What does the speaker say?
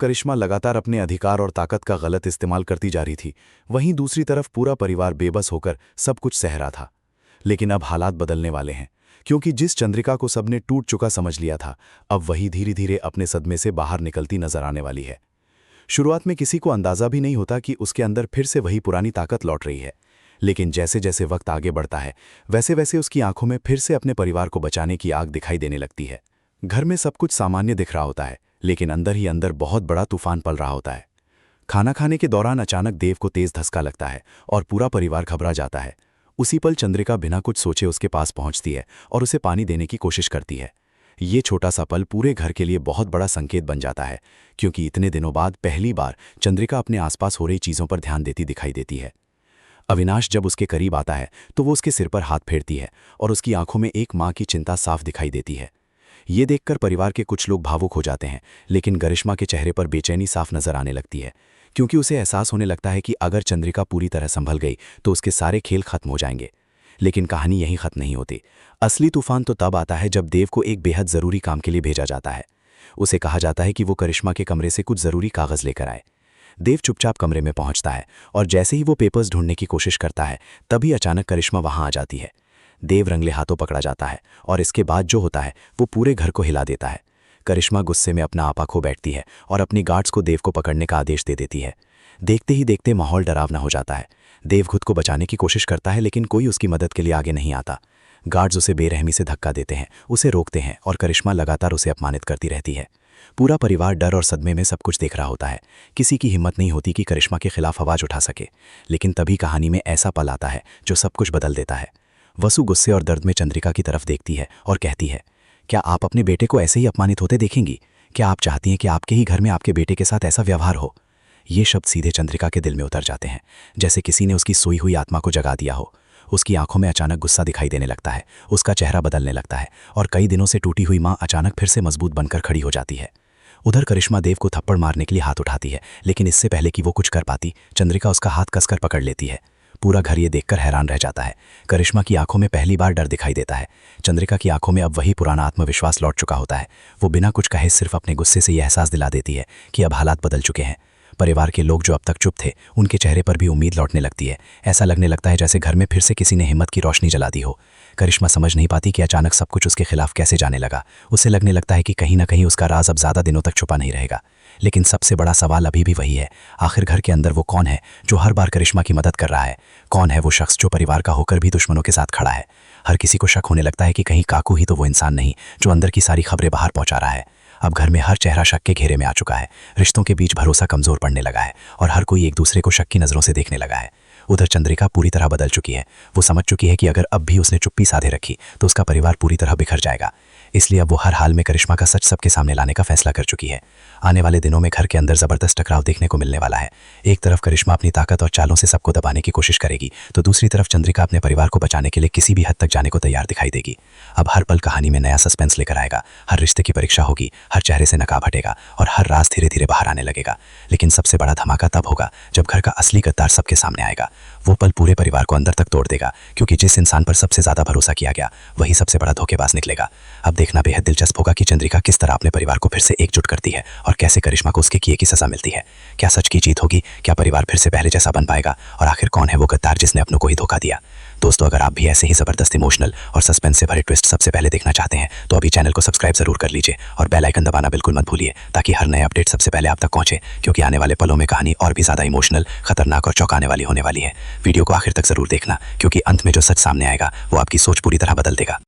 करिश्मा लगातार अपने अधिकार और ताकत का गलत इस्तेमाल करती जा रही थी, वहीं दूसरी तरफ पूरा परिवार बेबस होकर सब कुछ सह रहा था। लेकिन अब हालात बदलने वाले हैं, क्योंकि जिस चंद्रिका को सबने टूट चुका समझ लिया था, अब वही धीरे धीरे अपने सदमे से बाहर निकलती नजर आने वाली है। शुरुआत में किसी को अंदाजा भी नहीं होता कि उसके अंदर फिर से वही पुरानी ताकत लौट रही है, लेकिन जैसे जैसे वक्त आगे बढ़ता है वैसे वैसे उसकी आंखों में फिर से अपने परिवार को बचाने की आग दिखाई देने लगती है। घर में सब कुछ सामान्य दिख रहा होता है, लेकिन अंदर ही अंदर बहुत बड़ा तूफान पल रहा होता है। खाना खाने के दौरान अचानक देव को तेज धक्का लगता है और पूरा परिवार घबरा जाता है। उसी पल चंद्रिका बिना कुछ सोचे उसके पास पहुंचती है और उसे पानी देने की कोशिश करती है। ये छोटा सा पल पूरे घर के लिए बहुत बड़ा संकेत बन जाता है, क्योंकि इतने दिनों बाद पहली बार चंद्रिका अपने आसपास हो रही चीज़ों पर ध्यान देती दिखाई देती है। अविनाश जब उसके करीब आता है तो वो उसके सिर पर हाथ फेरती है और उसकी आंखों में एक माँ की चिंता साफ दिखाई देती है। ये देखकर परिवार के कुछ लोग भावुक हो जाते हैं, लेकिन गरिश्मा के चेहरे पर बेचैनी साफ नजर आने लगती है, क्योंकि उसे एहसास होने लगता है कि अगर चंद्रिका पूरी तरह संभल गई तो उसके सारे खेल खत्म हो जाएंगे। लेकिन कहानी यहीं खत्म नहीं होती। असली तूफान तो तब आता है जब देव को एक बेहद ज़रूरी काम के लिए भेजा जाता है। उसे कहा जाता है कि वो करिश्मा के कमरे से कुछ ज़रूरी कागज़ लेकर आए। देव चुपचाप कमरे में पहुंचता है और जैसे ही वो पेपर्स ढूंढने की कोशिश करता है, तभी अचानक करिश्मा वहां आ जाती है। देव रंगले हाथों पकड़ा जाता है और इसके बाद जो होता है वो पूरे घर को हिला देता है। करिश्मा गुस्से में अपना आपा खो बैठती है और अपनी गार्ड्स को देव को पकड़ने का आदेश दे देती है। देखते ही देखते माहौल डरावना हो जाता है। देव खुद को बचाने की कोशिश करता है, लेकिन कोई उसकी मदद के लिए आगे नहीं आता। गार्ड्स उसे बेरहमी से धक्का देते हैं, उसे रोकते हैं और करिश्मा लगातार उसे अपमानित करती रहती है। पूरा परिवार डर और सदमे में सब कुछ देख रहा होता है। किसी की हिम्मत नहीं होती कि करिश्मा के खिलाफ आवाज उठा सके, लेकिन तभी कहानी में ऐसा पल आता है जो सब कुछ बदल देता है। वसु गुस्से और दर्द में चंद्रिका की तरफ देखती है और कहती है, क्या आप अपने बेटे को ऐसे ही अपमानित होते देखेंगी? क्या आप चाहती हैं कि आपके ही घर में आपके बेटे के साथ ऐसा व्यवहार हो? ये शब्द सीधे चंद्रिका के दिल में उतर जाते हैं, जैसे किसी ने उसकी सोई हुई आत्मा को जगा दिया हो। उसकी आंखों में अचानक गुस्सा दिखाई देने लगता है, उसका चेहरा बदलने लगता है और कई दिनों से टूटी हुई माँ अचानक फिर से मजबूत बनकर खड़ी हो जाती है। उधर करिश्मा देव को थप्पड़ मारने के लिए हाथ उठाती है, लेकिन इससे पहले कि वो कुछ कर पाती, चंद्रिका उसका हाथ कसकर पकड़ लेती है। पूरा घर ये देखकर हैरान रह जाता है। करिश्मा की आंखों में पहली बार डर दिखाई देता है। चंद्रिका की आंखों में अब वही पुराना आत्मविश्वास लौट चुका होता है। वो बिना कुछ कहे सिर्फ अपने गुस्से से यह एहसास दिला देती है कि अब हालात बदल चुके हैं। परिवार के लोग जो अब तक चुप थे, उनके चेहरे पर भी उम्मीद लौटने लगती है। ऐसा लगने लगता है जैसे घर में फिर से किसी ने हिम्मत की रोशनी जला दी हो। करिश्मा समझ नहीं पाती कि अचानक सब कुछ उसके खिलाफ कैसे जाने लगा। उसे लगने लगता है कि कहीं ना कहीं उसका राज अब ज़्यादा दिनों तक छुपा नहीं रहेगा। लेकिन सबसे बड़ा सवाल अभी भी वही है, आखिर घर के अंदर वो कौन है जो हर बार करिश्मा की मदद कर रहा है? कौन है वो शख्स जो परिवार का होकर भी दुश्मनों के साथ खड़ा है? हर किसी को शक होने लगता है कि कहीं काकू ही तो वो इंसान नहीं जो अंदर की सारी खबरें बाहर पहुंचा रहा है। अब घर में हर चेहरा शक के घेरे में आ चुका है। रिश्तों के बीच भरोसा कमजोर पड़ने लगा है और हर कोई एक दूसरे को शक की नज़रों से देखने लगा है। उधर चंद्रिका पूरी तरह बदल चुकी है। वो समझ चुकी है कि अगर अब भी उसने चुप्पी साधे रखी तो उसका परिवार पूरी तरह बिखर जाएगा। इसलिए अब वो हर हाल में करिश्मा का सच सबके सामने लाने का फैसला कर चुकी है। आने वाले दिनों में घर के अंदर जबरदस्त टकराव देखने को मिलने वाला है। एक तरफ करिश्मा अपनी ताकत और चालों से सबको दबाने की कोशिश करेगी, तो दूसरी तरफ चंद्रिका अपने परिवार को बचाने के लिए किसी भी हद तक जाने को तैयार दिखाई देगी। अब हर पल कहानी में नया सस्पेंस लेकर आएगा। हर रिश्ते की परीक्षा होगी, हर चेहरे से नकाब हटेगा और हर राज धीरे धीरे बाहर आने लगेगा। लेकिन सबसे बड़ा धमाका तब होगा जब घर का असली गद्दार सबके सामने आएगा। वो पल पूरे परिवार को अंदर तक तोड़ देगा, क्योंकि जिस इंसान पर सबसे ज्यादा भरोसा किया गया वही सबसे बड़ा धोखेबाज निकलेगा। अब देखना बेहद दिलचस्प होगा कि चंद्रिका किस तरह अपने परिवार को फिर से एकजुट करती है और कैसे करिश्मा को उसके किए की सजा मिलती है। क्या सच की जीत होगी? क्या परिवार फिर से पहले जैसा बन पाएगा? और आखिर कौन है वो गद्दार जिसने अपनों को ही धोखा दिया? दोस्तों, अगर आप भी ऐसे ही जबरदस्त इमोशनल और सस्पेंस से भरे ट्विस्ट सबसे पहले देखना चाहते हैं तो अभी चैनल को सब्सक्राइब जरूर कर लीजिए और बेल आइकन दबाना बिल्कुल मत भूलिए, ताकि हर नए अपडेट सबसे पहले आप तक पहुंचे, क्योंकि आने वाले पलों में कहानी और भी ज्यादा इमोशनल, खतरनाक और चौंकाने वाली होने वाली है। वीडियो को आखिर तक जरूर देखना, क्योंकि अंत में जो सच सामने आएगा वो आपकी सोच पूरी तरह बदल देगा।